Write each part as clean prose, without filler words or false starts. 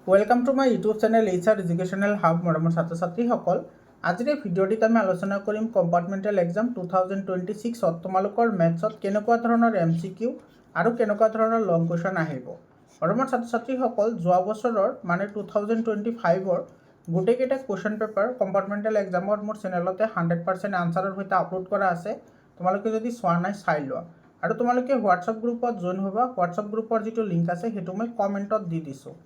Welcome to my YouTube channel HR educational hub মৰমৰ ছাত্ৰ ছাত্ৰীসকল। আজিৰ এই ভিডিঅ'টিত আমি আলোচনা কৰিম কম্পাৰ্টমেণ্টেল এক্সাম 2026ত তোমালোকৰ মেথছত কেনেকুৱা ধৰণৰ MCQ আৰু কেনেকুৱা ধৰণৰ লং কুৱেশ্যন আহিব। মৰমৰ ছাত্ৰ ছাত্ৰীসকল, যোৱা বছৰৰ মানে 2025ৰ গোটেইকেইটা কুৱেশ্যন পেপাৰ কম্পাৰ্টমেণ্টেল এক্সামৰ মোৰ চেনেলতে 100% আনচাৰৰ সৈতে আপলোড কৰা আছে। তোমালোকে যদি চোৱা নাই চাই লোৱা। আৰু তোমালোকে হোৱাটছআপ গ্ৰুপত জইন হ'বা। হোৱাটছআপ গ্ৰুপৰ যিটো লিংক আছে সেইটো মই কমেণ্টত দি দিছোঁ।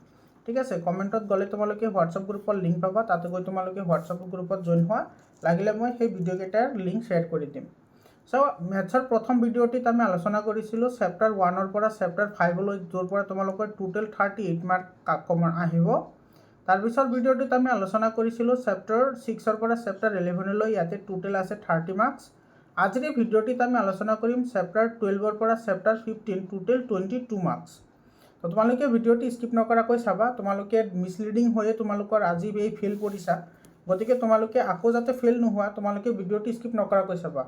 ঠিক আছে, কমেণ্টত গ'লে তোমালোকে হোৱাটছআপ গ্ৰুপৰ লিংক পাবা। তাতে গৈ তোমালোকে হোৱাটছআপ গ্ৰুপত জইন হোৱা। লাগিলে মই সেই ভিডিঅ'কেইটাৰ লিংক শ্বেয়াৰ কৰি দিম। মেথছৰ প্ৰথম ভিডিঅ'টিত আমি আলোচনা কৰিছিলোঁ চেপ্টাৰ 1ৰ পৰা চেপ্টাৰ 5লৈ, য'ৰ পৰা তোমালোকৰ টোটেল 38 মাৰ্ক কমন আহিব। তাৰপিছৰ ভিডিঅ'টিত আমি আলোচনা কৰিছিলোঁ চেপ্টাৰ 6ৰ পৰা চেপ্টাৰ 11লৈ, ইয়াতে টোটেল আছে 30 মাৰ্কছ। আজিৰ এই ভিডিঅ'টিত আমি আলোচনা কৰিম চেপ্টাৰ 12ৰ পৰা চেপ্টাৰ 15, টোটেল 22 মাৰ্কছ। তো তোমালোকে ভিডিঅ'টি স্কিপ নকৰাকৈ চাবা। তোমালোকে মিছলিডিং হৈয়ে তোমালোকৰ আজি এই ফেইল কৰিছা, গতিকে তোমালোকে আকৌ যাতে ফেইল নোহোৱা তোমালোকে ভিডিঅ'টি স্কিপ নকৰাকৈ চাবা।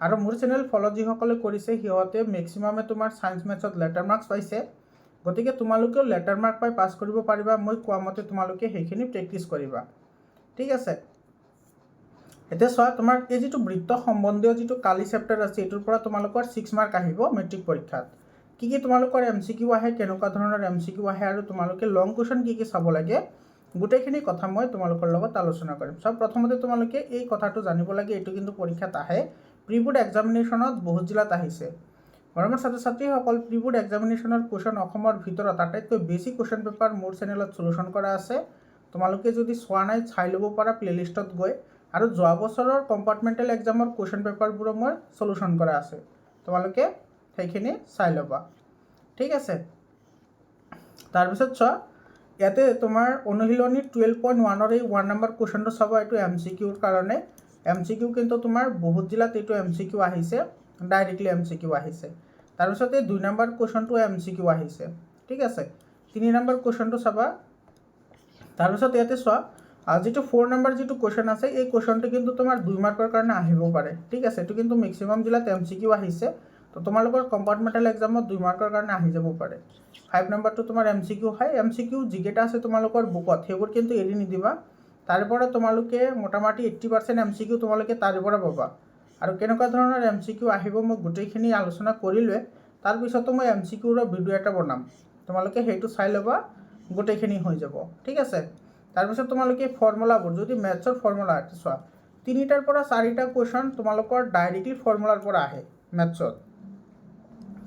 আৰু মোৰ চেনেল ফ'ল' যিসকলে কৰিছে সিহঁতে মেক্সিমামে তোমাৰ ছায়েন্স মেথছত লেটাৰ মাৰ্কছ পাইছে, গতিকে তোমালোকেও লেটাৰ মাৰ্ক পাই পাছ কৰিব পাৰিবা। মই কোৱা মতে তোমালোকে সেইখিনি প্ৰেক্টিছ কৰিবা। ঠিক আছে, এতিয়া চোৱা, তোমাৰ এই যিটো বৃত্ত সম্বন্ধীয় যিটো কালি চেপ্টাৰ আছে এইটোৰ পৰা তোমালোকৰ 6 মাৰ্ক আহিব মেট্ৰিক পৰীক্ষাত। কি তোমালোকৰ MCQ আহে, কেনেকুৱা ধৰণৰ MCQ আহে, আৰু তোমালোকে লং কুৱেশ্যন কি চাব লাগে, গোটেইখিনি কথা মই তোমালোকৰ লগত আলোচনা কৰিম। চব প্ৰথমতে তোমালোকে এই কথাটো জানিব লাগে, এইটো কিন্তু পৰীক্ষাত আহে। প্ৰি বোৰ্ড এক্সামিনেশ্যনত বহুত জিলাত আহিছে। মৰমৰ ছাত্ৰ ছাত্ৰীসকল, প্ৰি বোৰ্ড এক্সামিনেশ্যনৰ কুৱেশ্যন অসমৰ ভিতৰত আটাইতকৈ বেছি কুৱেশ্যন পেপাৰ মোৰ চেনেলত চলিউশ্যন কৰা আছে। তোমালোকে যদি চোৱা নাই চাই ল'ব পাৰা প্লেলিষ্টত গৈ। আৰু যোৱা বছৰৰ কম্পাৰ্টমেণ্টেল এক্সামৰ কুৱেশ্যন পেপাৰবোৰো মই চলিউশ্যন কৰা আছে, তোমালোকে সেইখিনি চাই ল'বা। ঠিক আছে, তাৰপিছত চোৱা, ইয়াতে তোমাৰ অনুশীলনী 12.1ৰ এই 1 নম্বৰ কুৱেশ্যনটো চাবা। এইটো MCQৰ কাৰণে। MCQ কিন্তু তোমাৰ বহুত জিলাত এইটো MCQ আহিছে, ডাইৰেক্টলি MCQ আহিছে। তাৰপিছত এই 2 নম্বৰ কুৱেশ্যনটো MCQ আহিছে। ঠিক আছে, 3 নম্বৰ কুৱেশ্যনটো চাবা। তাৰপিছত ইয়াতে চোৱা, যিটো 4 নম্বৰ যিটো কুৱেশ্যন আছে এই কুৱেশ্যনটো কিন্তু তোমাৰ 2 মাৰ্কৰ কাৰণে আহিব পাৰে। ঠিক আছে, এইটো কিন্তু মেক্সিমাম জিলাত MCQ আহিছে। তো তোমালোকৰ কম্পাৰ্টমেণ্টেল এক্সামত 2 মাৰ্কৰ কাৰণে আহি যাব পাৰে। 5 নম্বৰটো তোমাৰ MCQ হয়। MCQ যিকেইটা আছে তোমালোকৰ বুকত সেইবোৰ কিন্তু এৰি নিদিবা। তাৰ পৰা তোমালোকে মোটামুটি 80% MCQ তোমালোকে তাৰে পৰা পাবা। আৰু কেনেকুৱা ধৰণৰ MCQ আহিব মই গোটেইখিনি আলোচনা কৰিলোৱে। তাৰপিছতো মই MCQৰ ভিডিঅ' এটা বনাম, তোমালোকে সেইটো চাই ল'বা, গোটেইখিনি হৈ যাব। ঠিক আছে, তাৰপিছত তোমালোকে ফৰ্মুলাবোৰ, যদি মেথছৰ ফৰ্মুলা চোৱা, 3টাৰ পৰা 4টা কুৱেশ্যন তোমালোকৰ ডাইৰেক্টলি ফৰ্মুলাৰ পৰা আহে মেথছত।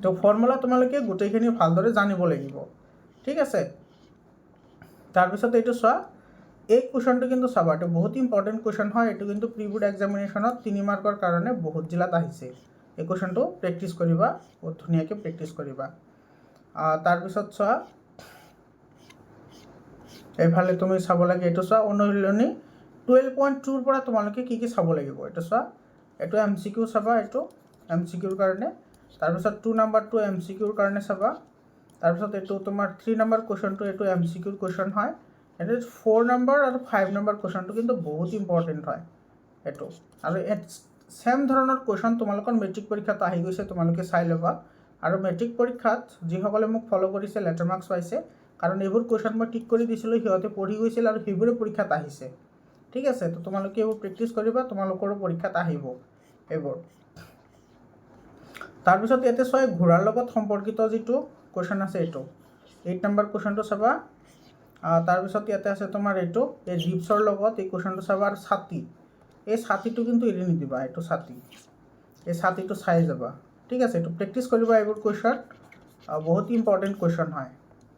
তো ফৰ্মুলা তোমালোকে গোটেইখিনি ভালদৰে জানিব লাগিব। ঠিক আছে, তাৰপিছত এইটো চোৱা, এই কুৱেশ্যনটো কিন্তু চাবা, এইটো বহুত ইম্পৰ্টেণ্ট কুৱেশ্যন হয়। এইটো কিন্তু প্ৰি বোৰ্ড এক্সামিনেশ্যনত 3 মাৰ্কৰ কাৰণে বহুত জিলাত আহিছে। এই কুৱেশ্যনটো প্ৰেক্টিছ কৰিবা, বহুত ধুনীয়াকৈ প্ৰেক্টিছ কৰিবা। তাৰপিছত চোৱা, এইফালে তুমি চাব লাগে, এইটো চোৱা, অনুশীলনী 12.2ৰ পৰা তোমালোকে কি চাব লাগিব। এইটো চোৱা, এইটো MCQ চাবা, এইটো MCQৰ কাৰণে। তাৰপিছত 2 নম্বৰটো MCQৰ কাৰণে চাবা। তাৰপিছত এইটো তোমাৰ 3 নম্বৰ কুৱেশ্যনটো, এইটো MCQৰ কুৱেশ্যন হয়। এইটো 4 নম্বৰ আৰু 5 নম্বৰ কুৱেশ্যনটো কিন্তু বহুত ইম্পৰ্টেণ্ট হয় এইটো। আৰু ছেম ধৰণৰ কুৱেশ্যন তোমালোকৰ মেট্ৰিক পৰীক্ষাত আহি গৈছে, তোমালোকে চাই ল'বা। আৰু মেট্ৰিক পৰীক্ষাত যিসকলে মোক ফ'ল' কৰিছে লেটাৰ মাৰ্কছ পাইছে, কাৰণ এইবোৰ কুৱেশ্যন মই টিক কৰি দিছিলোঁ, সিহঁতে পঢ়ি গৈছিল আৰু সেইবোৰে পৰীক্ষাত আহিছে। ঠিক আছে, তো তোমালোকে এইবোৰ প্ৰেক্টিছ কৰিবা, তোমালোকৰো পৰীক্ষাত আহিব এইবোৰ। তাৰপিছত ইয়াতে চোৱা, ঘোঁৰাৰ লগত সম্পৰ্কিত যিটো কুৱেশ্যন আছে এইটো 8 নম্বৰ কুৱেশ্যনটো চাবা। তাৰপিছত ইয়াতে আছে তোমাৰ এইটো এই ৰিপছৰ লগত এই কুৱেশ্যনটো চাবা। আৰু ছাতি, এই ছাতিটো কিন্তু এৰি নিদিবা, এইটো ছাতি, এই ছাতিটো চাই যাবা। ঠিক আছে, এইটো প্ৰেক্টিছ কৰিবা। এইবোৰ কুৱেশ্যন বহুত ইম্পৰ্টেণ্ট কুৱেশ্যন হয়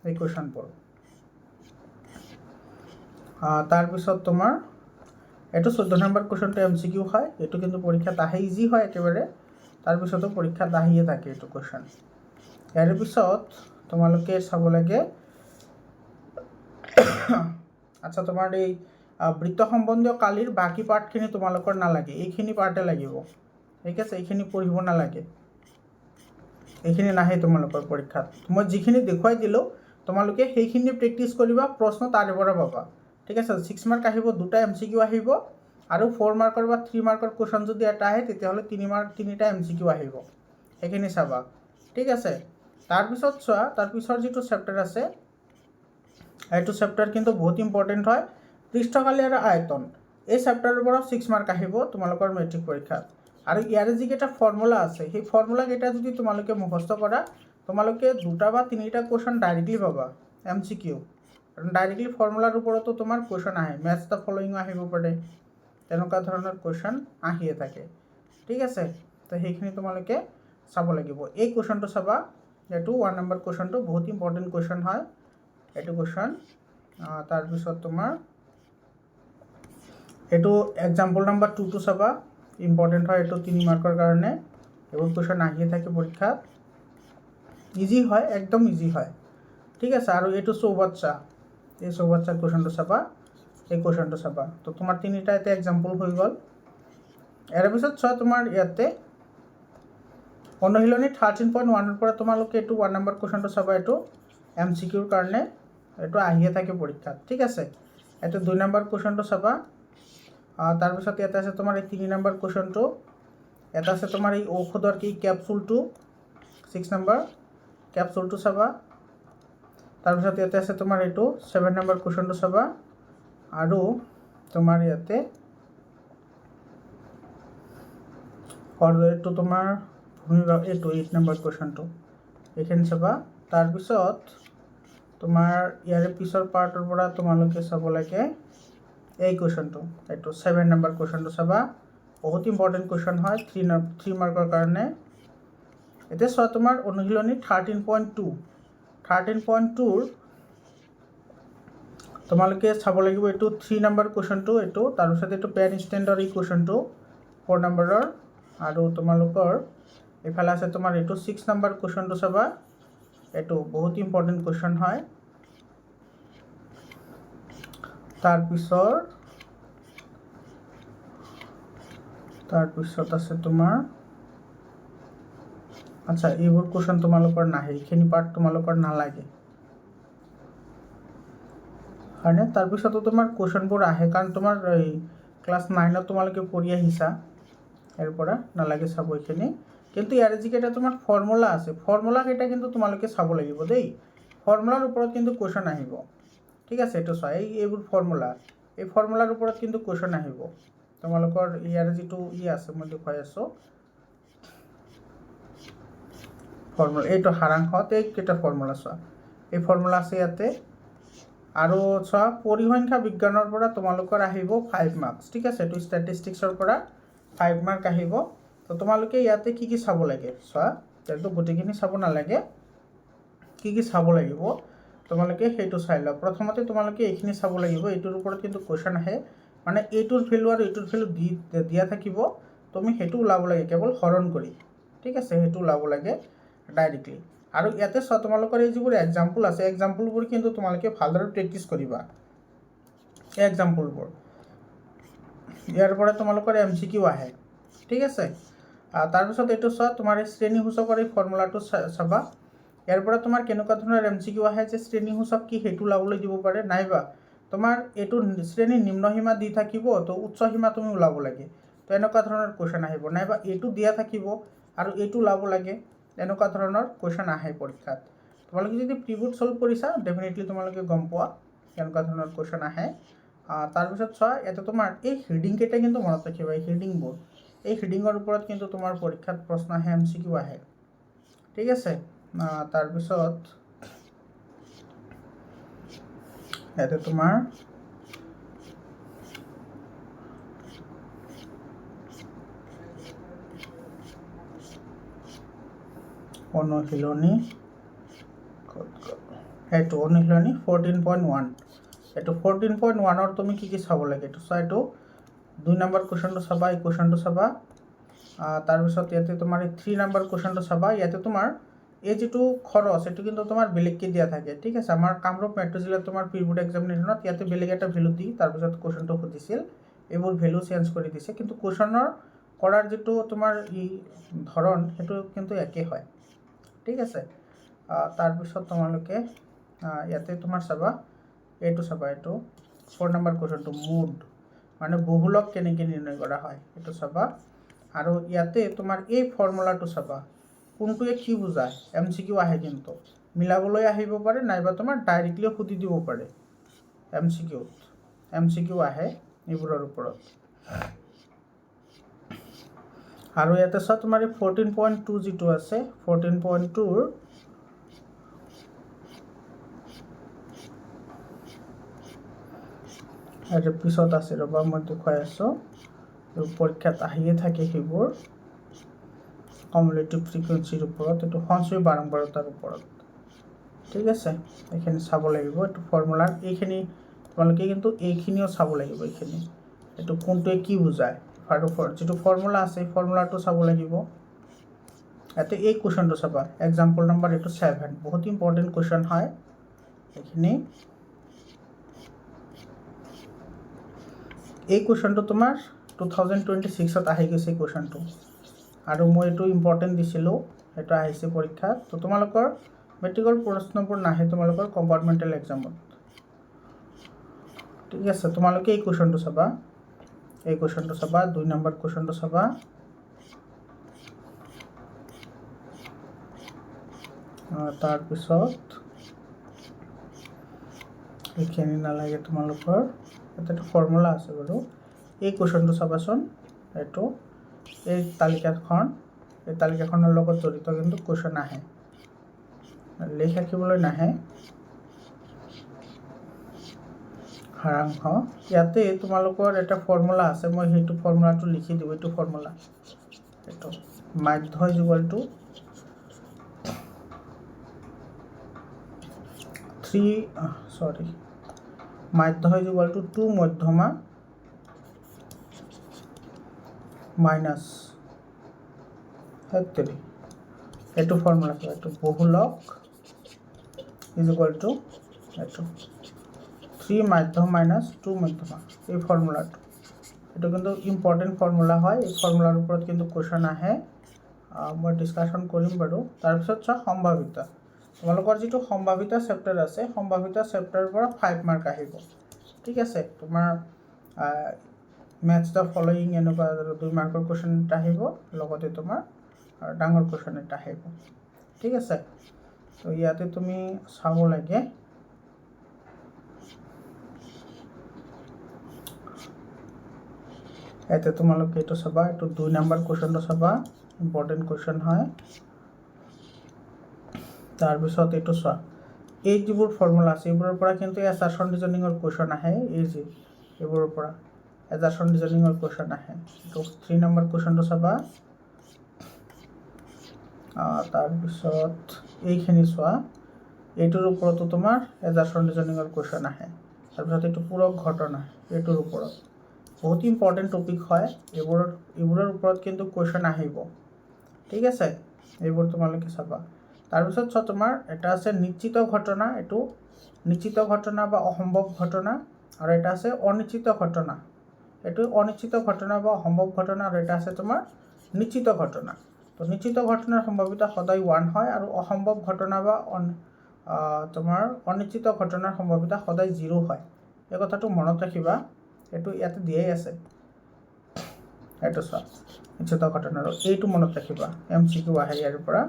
এই কুৱেশ্যনবোৰ। তাৰপিছত তোমাৰ এইটো 14 নম্বৰ কুৱেশ্যনটো MCQ হয়। এইটো কিন্তু পৰীক্ষাত আহে, ইজি হয় একেবাৰে। তাৰপিছতো পৰীক্ষাত আহিয়ে থাকে এইটো কুৱেশ্যন। ইয়াৰ পিছত তোমালোকে চাব লাগে, আচ্ছা, তোমাৰ এই বৃত্ত সম্বন্ধীয় কালিৰ বাকী পাৰ্টখিনি তোমালোকৰ নালাগে, এইখিনি পাৰ্টে লাগিব। ঠিক আছে, এইখিনি পঢ়িব নালাগে, এইখিনি নাহে তোমালোকৰ পৰীক্ষাত। মই যিখিনি দেখুৱাই দিলোঁ তোমালোকে সেইখিনি প্ৰেক্টিছ কৰিবা, প্ৰশ্ন তাৰে পৰা পাবা। ঠিক আছে, 6 মাৰ্ক আহিব, 2টা MCQ আহিব, আৰু 4 মাৰ্কৰ বা 3 মাৰ্কৰ কুৱেশ্যন যদি এটা আহে তেতিয়াহ'লে 3টা MCQ আহিব, সেইখিনি চাবা। ঠিক আছে, তাৰপিছত চোৱা, তাৰপিছৰ যিটো চেপ্টাৰ আছে এইটো চেপ্টাৰ কিন্তু বহুত ইম্পৰ্টেণ্ট হয়। পৃষ্ঠকালি আৰু আয়তন এই চেপ্টাৰৰ পৰা 6 মাৰ্ক আহিব তোমালোকৰ মেট্ৰিক পৰীক্ষাত। আৰু ইয়াৰে যিকেইটা ফৰ্মুলা আছে সেই ফৰ্মুলাকেইটা যদি তোমালোকে মুখস্থ কৰা তোমালোকে 2টা বা 3টা কুৱেশ্যন ডাইৰেক্টলি পাবা MCQ। কাৰণ ডাইৰেক্টলি ফৰ্মুলাৰ ওপৰতো তোমাৰ কুৱেশ্যন আহে, মেথছ দ্য ফলোয়িং আহিব পাৰে, তেনেকুৱা ধৰণৰ কুৱেশ্যন আহিয়ে থাকে। ঠিক আছে, তো সেইখিনি তোমালোকে চাব লাগিব। এই কুৱেশ্যনটো চাবা, এইটো 1 নম্বৰ কুৱেশ্যনটো বহুত ইম্পৰ্টেণ্ট কুৱেশ্যন হয় এইটো কুৱেশ্যন। তাৰপিছত তোমাৰ এইটো এক্সাম্পল নম্বৰ 2টো চাবা, ইম্পৰ্টেণ্ট হয় এইটো 3 মাৰ্কৰ কাৰণে। এইবোৰ কুৱেশ্যন আহিয়ে থাকে পৰীক্ষাত, ইজি হয়, একদম ইজি হয়। ঠিক আছে, আৰু এইটো চৌবাচ্চা, এই চৌবাচ্চাৰ কুৱেশ্যনটো চাবা, এই কুৱেশ্যনটো চাবা। তো তোমাৰ 3টা এতিয়া এক্সাম্পল হৈ গ'ল। ইয়াৰ পিছত চোৱা তোমাৰ ইয়াতে অনুশীলনী 13.1ৰ পৰা তোমালোকে এইটো 1 নম্বৰ কুৱেশ্যনটো চাবা, এইটো MCQৰ কাৰণে, এইটো আহিয়ে থাকে পৰীক্ষাত। ঠিক আছে, এইটো 2 নম্বৰ কুৱেশ্যনটো চাবা। তাৰপিছত ইয়াতে আছে তোমাৰ এই 3 নম্বৰ কুৱেশ্যনটো, এটা আছে তোমাৰ এই ঔষধৰ কি কেপচুলটো 6 নম্বৰ কেপচুলটো চাবা। তাৰপিছত ইয়াতে আছে তোমাৰ এইটো 7 নম্বৰ কুৱেশ্যনটো চাবা। আৰু তোমাৰ ইয়াতে এইটো তোমাৰ এইটো 8 নম্বৰ কুৱেশ্যনটো, এইখিনি চাবা। তাৰপিছত তোমাৰ ইয়াৰে পিছৰ পাৰ্টৰ পৰা তোমালোকে চাব লাগে এই কুৱেশ্যনটো, এইটো 7 নম্বৰ কুৱেশ্যনটো চাবা, বহুত ইম্পৰ্টেণ্ট কুৱেশ্যন হয় 3 মাৰ্কৰ কাৰণে। এতিয়া চোৱা তোমাৰ অনুশীলনী 13.2ৰ তোমালোকে চাব লাগিব এইটো 3 নম্বৰ কুৱেশ্যনটো, এইটো তাৰপিছত এইটো পেন ষ্টেণ্ডৰ এই কুৱেশ্যনটো 4 নম্বৰৰ। আৰু তোমালোকৰ এইফালে আছে তোমাৰ এইটো 6 নম্বৰ কুৱেশ্যনটো চাবা, এইটো বহুত ইম্পৰ্টেণ্ট কুৱেশ্যন হয়। তাৰপিছত আছে তোমাৰ, আচ্ছা এইবোৰ কুৱেশ্যন তোমালোকৰ নাহে, এইখিনি পাৰ্ট তোমালোকৰ নালাগে হয়নে। তাৰপিছতো তোমাৰ কুৱেশ্যনবোৰ আহে, কাৰণ তোমাৰ এই ক্লাছ 9ত তোমালোকে পঢ়ি আহিছা, ইয়াৰ পৰা নালাগে চাব এইখিনি। কিন্তু ইয়াৰে যিকেইটা তোমাৰ ফৰ্মুলা আছে, ফৰ্মুলাকেইটা কিন্তু তোমালোকে চাব লাগিব দেই, ফৰ্মুলাৰ ওপৰত কিন্তু কুৱেশ্যন আহিব। ঠিক আছে, এইটো চোৱা, এইবোৰ ফৰ্মুলা, এই ফৰ্মুলাৰ ওপৰত কিন্তু কুৱেশ্যন আহিব তোমালোকৰ। ইয়াৰে যিটো আছে মই দেখুৱাই আছোঁ ফৰ্মুলা, এইটো সাৰাংশত এইকেইটা ফৰ্মুলা চোৱা, এই ফৰ্মুলা আছে ইয়াতে। আৰু চোৱা পৰিসংখ্যা বিজ্ঞানৰ পৰা তোমালোকৰ আহিব 5 মাৰ্কছ। ঠিক আছে, এইটো ষ্টেটিষ্টিক্সৰ পৰা 5 মাৰ্ক আহিব। তো তোমালোকে ইয়াতে কি চাব লাগে চোৱা, এইটো গোটেইখিনি চাব নালাগে, কি চাব লাগিব তোমালোকে সেইটো চাই লোৱা। প্ৰথমতে তোমালোকে এইখিনি চাব লাগিব, এইটোৰ ওপৰত কিন্তু কুৱেশ্যন আহে, মানে এইটোৰ ভেলু আৰু এইটোৰ ভেলু দিয়া থাকিব, তুমি সেইটো ওলাব লাগে কেৱল হৰণ কৰি। ঠিক আছে, সেইটো ওলাব লাগে ডাইৰেক্টলি। আৰু ইয়াতে চোৱা তোমালোকৰ এই যিবোৰ এক্সাম্পল আছে, এক্সাম্পলবোৰ কিন্তু তোমালোকে ভালদৰে প্ৰেক্টিছ কৰিবা, এই এক্সাম্পলবোৰ, ইয়াৰ পৰা তোমালোকৰ MCQ আহে। ঠিক আছে, তাৰপিছত এইটো চোৱা তোমাৰ এই শ্ৰেণীসূচকৰ এই ফৰ্মুলাটো চাবা, ইয়াৰ পৰা তোমাৰ কেনেকুৱা ধৰণৰ MCQ আহে যে শ্ৰেণীসূচক কি সেইটো ওলাবলৈ দিব পাৰে, নাইবা তোমাৰ এইটো শ্ৰেণীৰ নিম্নসীমা দি থাকিব, তো উচ্চ সীমা তুমি ওলাব লাগে, তো এনেকুৱা ধৰণৰ কুৱেশ্যন আহিব, নাইবা এইটো দিয়া থাকিব আৰু এইটো ওলাব লাগে, এনেকুৱা ধৰণৰ কুৱেশ্যন আহে পৰীক্ষাত। তোমালোকে যদি প্ৰিবুট ছল্ভ কৰিছা ডেফিনেটলি তোমালোকে গম পোৱা কেনেকুৱা ধৰণৰ কুৱেশ্যন আহে। তাৰপিছত চোৱা ইয়াতে তোমাৰ এই হেডিংকেইটা কিন্তু মনত ৰাখিবা, এই হেডিংবোৰ, এই হেডিঙৰ ওপৰত কিন্তু তোমাৰ পৰীক্ষাত প্ৰশ্ন আহে, MCQ আহে। ঠিক আছে, তাৰপিছত ইয়াতে তোমাৰ অনুশীলনী, এইটো অনুশীলনী 14.1, এইটো 14.1ৰ তুমি কি চাব লাগে, এইটো চোৱা, এইটো 2 নম্বৰ কুৱেশ্যনটো চাবা, এই কুৱেশ্যনটো চাবা। তাৰপিছত ইয়াতে তোমাৰ এই 3 নম্বৰ কুৱেশ্যনটো চাবা। ইয়াতে তোমাৰ এই যিটো খৰচ এইটো কিন্তু তোমাৰ বেলেগকৈ দিয়া থাকে। ঠিক আছে, আমাৰ কামৰূপ মেট্ৰ' জিলাত তোমাৰ প্ৰিবুট এক্সামিনেশ্যনত ইয়াতে বেলেগ এটা ভেলু দি তাৰপিছত কুৱেশ্যনটো সুধিছিল, এইবোৰ ভেলু চেঞ্জ কৰি দিছে, কিন্তু কুৱেশ্যনৰ কৰাৰ যিটো তোমাৰ ধৰণ সেইটো কিন্তু একেই হয়। ঠিক আছে, তাৰপিছত তোমালোকে ইয়াতে তোমাৰ চাবা, এইটো চাবা, এইটো 4 নম্বৰ কুৱেশ্যনটো মুড মানে বহুলক কেনেকৈ নিৰ্ণয় কৰা হয় এইটো চাবা। আৰু ইয়াতে তোমাৰ এই ফৰ্মুলাটো চাবা, কোনটোৱে কি বুজায়, MCQ আহে কিন্তু। মিলাবলৈ আহিব পাৰে নাইবা তোমাৰ ডাইৰেক্টলি সুধি দিব পাৰে MCQ আহে এইবোৰৰ ওপৰত। আৰু ইয়াতে চোৱা তোমাৰ 14.2 যিটো আছে 14.2ৰ ইয়াৰ পিছত আছে ৰ'বা মই দেখুৱাই আছোঁ পৰীক্ষাত আহিয়ে থাকে সেইবোৰ কমিউলেটিভ ফ্ৰিকুৱেঞ্চিৰ ওপৰত এইটো সঞ্চয় বাৰম্বাৰতাৰ ওপৰত ঠিক আছে এইখিনি চাব লাগিব এইটো ফৰ্মুলাৰ এইখিনি তোমালোকে কিন্তু এইখিনিও চাব লাগিব এইটো কোনটোৱে কি বুজায় আৰু যিটো ফৰ্মুলা আছে ফৰ্মুলাটো চাব লাগিব ইয়াতে এই কুৱেশ্যনটো চাবা এক্সাম্পল নম্বৰ এইটো 7 বহুত ইম্পৰ্টেণ্ট কুৱেশ্যন হয় এইখিনি এই কুৱেশ্যনটো তোমাৰ 2026ত আহি গৈছে কুৱেশ্যনটো আৰু মই এইটো ইম্পৰ্টেণ্ট দিছিলোঁ এইটো আহিছে পৰীক্ষাত তো তোমালোকৰ মেট্ৰিকৰ প্ৰশ্নবোৰ নাহে তোমালোকৰ কম্পাৰ্টমেণ্টেল এক্সামত ঠিক আছে তোমালোকে এই কুৱেশ্যনটো চাবা 2 নম্বৰ কুৱেশ্যনটো চাবা তাৰপিছত এইখিনি নালাগে তোমালোকৰ এটা ফৰ্মুলা আছে বাৰু এই কুৱেশ্যনটো চাবাচোন এইটো এই তালিকাখনৰ লগত জড়িত কিন্তু কুৱেশ্যন আহে লেখ ৰাখিবলৈ নাহে সাৰাংশ ইয়াতে তোমালোকৰ এটা ফৰ্মুলা আছে মই সেইটো ফৰ্মুলাটো লিখি দিওঁ এইটো ফৰ্মুলা এইটো মাধ্য ইকুৱেল টু 2 মধ্যমা মাইনাছ 3 এইটো ফৰ্মুলা এইটো বহুলক ইকুৱেল টু এইটো 3 মাধ্যম মাইনাছ 2 মধ্যমা এই ফৰ্মুলাটো এইটো কিন্তু ইম্পৰ্টেণ্ট ফৰ্মুলা হয় এই ফৰ্মুলাৰ ওপৰত কিন্তু কুৱেশ্যন আহে মই ডিছকাশ্যন কৰিম বাৰু তাৰপিছত চোৱা সম্ভাৱিতা তোমালোকৰ যিটো সম্ভাৱিতা চেপ্টাৰ আছে সম্ভাৱিতা চেপ্টাৰৰ পৰা 5 মাৰ্ক আহিব ঠিক আছে তোমাৰ মেথছ দ্য ফলোয়িং এনেকুৱা 2 মাৰ্কৰ কুৱেশ্যন এটা আহিব লগতে তোমাৰ ডাঙৰ কুৱেশ্যন এটা আহিব ঠিক আছে তো ইয়াতে তুমি চাব লাগে ইয়াতে তোমালোকে এইটো চাবা এইটো 2 নম্বৰ কুৱেশ্যনটো চাবা ইম্পৰ্টেণ্ট কুৱেশ্যন হয় তাৰপিছত এইটো চোৱা এই যিবোৰ ফৰ্মুলা আছে এইবোৰৰ পৰা কিন্তু এছাৰশ্যন ৰিজনিঙৰ কুৱেশ্যন আহে এই যে এইবোৰৰ পৰা এছাৰশ্যন ৰিজনিঙৰ কুৱেশ্যন আহে এইটো 3 নম্বৰ কুৱেশ্যনটো চাবা তাৰপিছত এইখিনি চোৱা এইটোৰ ওপৰতো তোমাৰ এছাৰশ্যন ৰিজনিঙৰ কুৱেশ্যন আহে তাৰপিছত এইটো পূৰক ঘটনা এইটোৰ ওপৰত বহুত ইম্পৰ্টেণ্ট টপিক হয় এইবোৰৰ ওপৰত কিন্তু কুৱেশ্যন আহিব ঠিক আছে এইবোৰ তোমালোকে চাবা তাৰপিছত চোৱা তোমাৰ এটা আছে নিশ্চিত ঘটনা এইটো নিশ্চিত ঘটনা বা অসম্ভৱ ঘটনা আৰু এটা আছে অনিশ্চিত ঘটনা এইটো অনিশ্চিত ঘটনা বা অসম্ভৱ ঘটনা আৰু এটা আছে তোমাৰ নিশ্চিত ঘটনা তো নিশ্চিত ঘটনাৰ সম্ভাৱিতা সদায় 1 হয় আৰু অসম্ভৱ ঘটনা বা তোমাৰ অনিশ্চিত ঘটনাৰ সম্ভাৱিতা সদায় 0 হয় এই কথাটো মনত ৰাখিবা এইটো ইয়াতে দিয়েই আছে এইটো চোৱা নিশ্চিত ঘটনাৰ এইটো মনত ৰাখিবা MCQ আহে ইয়াৰ পৰা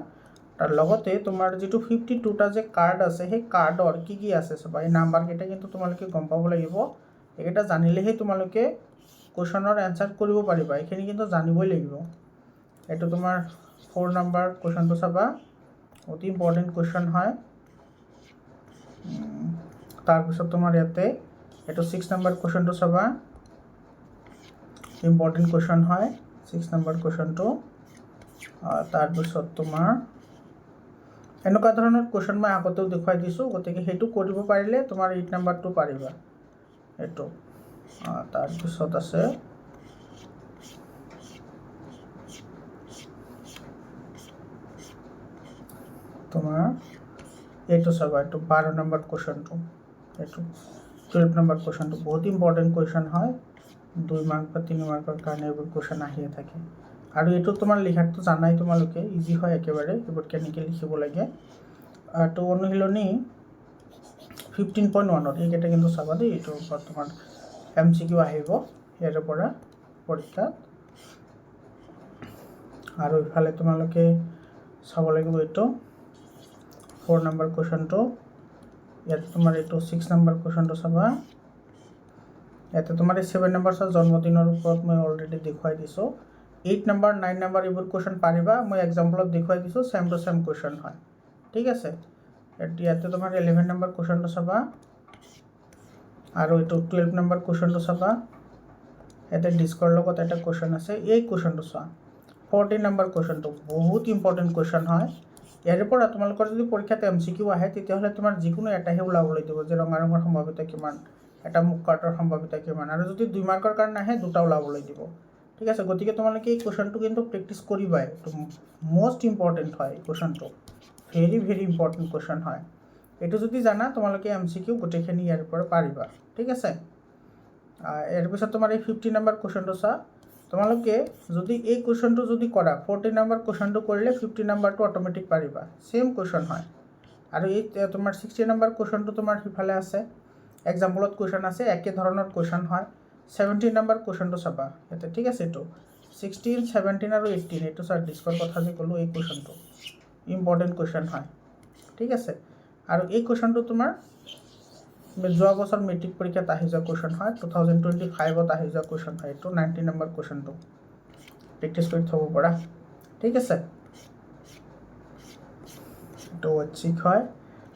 তাৰ লগতে তোমাৰ যিটো 52টা যে কাৰ্ড আছে সেই কাৰ্ডৰ কি আছে চাবা এই নাম্বাৰকেইটা কিন্তু তোমালোকে গম পাব লাগিব এইকেইটা জানিলেহে তোমালোকে কুৱেশ্যনৰ এনচাৰ কৰিব পাৰিবা এইখিনি কিন্তু জানিবই লাগিব এইটো তোমাৰ 4 নম্বৰ কুৱেশ্যনটো চাবা অতি ইম্পৰ্টেণ্ট কুৱেশ্যন হয় তাৰপিছত তোমাৰ ইয়াতে এইটো 6 নম্বৰ কুৱেশ্যনটো চাবা ইম্পৰ্টেণ্ট কুৱেশ্যন হয় 6 নম্বৰ কুৱেশ্যনটো তাৰপিছত তোমাৰ এনেকুৱা ধৰণৰ কুৱেশ্যন মই আগতেও দেখুৱাই দিছোঁ গতিকে সেইটো কৰিব পাৰিলে তোমাৰ 8 নম্বৰটো পাৰিবা এইটো তাৰপিছত আছে তোমাৰ এইটো চাবা এইটো 12 নম্বৰ কুৱেশ্যনটো এইটো 12 নম্বৰ কুৱেশ্যনটো বহুত ইম্পৰ্টেণ্ট কুৱেশ্যন হয় 2 মাৰ্ক বা 3 মাৰ্কৰ কাৰণে এইবোৰ কুৱেশ্যন আহিয়ে থাকে আৰু এইটো তোমাৰ লিখাটো জানাই তোমালোকে ইজি হয় একেবাৰে এইবোৰ কেনেকৈ লিখিব লাগে তো অনুশীলনী 15.1 এইকেইটা কিন্তু চাবা দেই এইটোৰ ওপৰত তোমাৰ MCQ আহিব ইয়াৰ পৰা পৰীক্ষাত আৰু ইফালে তোমালোকে চাব লাগিব এইটো 4 নম্বৰ কুৱেশ্যনটো ইয়াতে তোমাৰ এইটো 6 নম্বৰ কুৱেশ্যনটো চাবা ইয়াতে তোমাৰ এই 7 নম্বৰৰ জন্মদিনৰ ওপৰত মই অলৰেডি দেখুৱাই দিছোঁ 8 নম্বৰ 9 নম্বৰ এইবোৰ কুৱেশ্যন পাৰিবা মই এক্সাম্পলত দেখুৱাই দিছোঁ চেম টু চেম কুৱেশ্যন হয় ঠিক আছে ইয়াতে তোমাৰ 11 নম্বৰ কুৱেশ্যনটো চাবা আৰু এইটো 12 নম্বৰ কুৱেশ্যনটো চাবা ইয়াতে ডিস্কৰ লগত এটা কুৱেশ্যন আছে এই কুৱেশ্যনটো চোৱা 14 নম্বৰ কুৱেশ্যনটো বহুত ইম্পৰ্টেণ্ট কুৱেশ্যন হয় ইয়াৰ পৰা তোমালোকৰ যদি পৰীক্ষাত MCQ আহে তেতিয়াহ'লে তোমাৰ যিকোনো এটাহে ওলাবলৈ দিব যে ৰঙা ৰঙৰ সম্ভাৱিতা কিমান এটা মুখ কাৰ্টৰ সম্ভাৱিতা কিমান আৰু যদি 2 মাৰ্কৰ কাৰণে আহে দুটা ওলাবলৈ দিব ঠিক আছে গতিকে তোমালোকে এই কুৱেশ্যনটো কিন্তু প্ৰেক্টিছ কৰিবাই এইটো মোষ্ট ইম্পৰ্টেণ্ট হয় এই কুৱেশ্যনটো ভেৰি ভেৰি ইম্পৰ্টেণ্ট কুৱেশ্যন হয় এইটো যদি জানা তোমালোকে MCQ গোটেইখিনি ইয়াৰ পৰা পাৰিবা ঠিক আছে ইয়াৰ পিছত তোমাৰ এই 50 নম্বৰ কুৱেশ্যনটো চোৱা তোমালোকে যদি এই কুৱেশ্যনটো যদি কৰা 40 নম্বৰ কুৱেশ্যনটো কৰিলে 50 নম্বৰটো অট'মেটিক পাৰিবা সেম কুৱেশ্যন হয় আৰু এই তোমাৰ 60 নম্বৰ কুৱেশ্যনটো তোমাৰ সিফালে আছে এক্সাম্পলত কুৱেশ্যন আছে একে ধৰণৰ কুৱেশ্যন হয় 17 নম্বৰ কুৱেশ্যনটো চাবা ইয়াতে ঠিক আছে এইটো 16 17 আৰু 18 এইটো স্যাৰ ডিস্কৰ কথা যে ক'লোঁ এই কুৱেশ্যনটো ইম্পৰ্টেণ্ট কুৱেশ্যন হয় ঠিক আছে আৰু এই কুৱেশ্যনটো তোমাৰ যোৱা বছৰ মেট্ৰিক পৰীক্ষাত আহি যোৱা কুৱেশ্যন হয় 2025ত আহি যোৱা কুৱেশ্যন হয় এইটো 90 নম্বৰ কুৱেশ্যনটো প্ৰেক্টিছ কৰি থ'ব পৰা ঠিক আছে এইটো ঐচ্ছিক হয়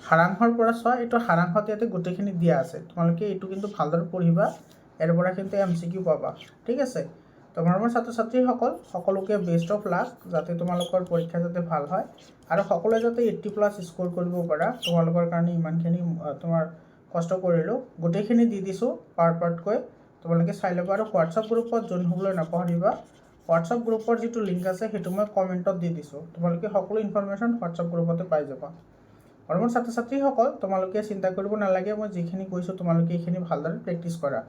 সাৰাংশৰ পৰা চোৱা এইটো সাৰাংশত ইয়াতে গোটেইখিনি দিয়া আছে তোমালোকে এইটো কিন্তু ভালদৰে পঢ়িবা ইয়াৰ পৰা কিন্তু MCQ পাবা ঠিক আছে তোমাৰ ছাত্ৰ ছাত্ৰীসকল সকলোকে বেষ্ট অফ লাক যাতে তোমালোকৰ পৰীক্ষা যাতে ভাল হয় আৰু সকলোৱে যাতে 80+ স্ক'ৰ কৰিব পাৰা তোমালোকৰ কাৰণে ইমানখিনি তোমাৰ কষ্ট কৰিলোঁ গোটেইখিনি দি দিছোঁ পাৰ্টকৈ তোমালোকে চাই ল'বা আৰু হোৱাটছআপ গ্ৰুপত জইন হ'বলৈ নাপাহৰিবা হোৱাটছআপ গ্ৰুপৰ যিটো লিংক আছে সেইটো মই কমেণ্টত দি দিছোঁ তোমালোকে সকলো ইনফৰমেশ্যন হোৱাটছআপ গ্ৰুপতে পাই যাবা আৰু মোৰ ছাত্ৰ ছাত্ৰীসকল তোমালোকে চিন্তা কৰিব নালাগে মই যিখিনি কৈছোঁ তোমালোকে এইখিনি ভালদৰে প্ৰেক্টিছ কৰা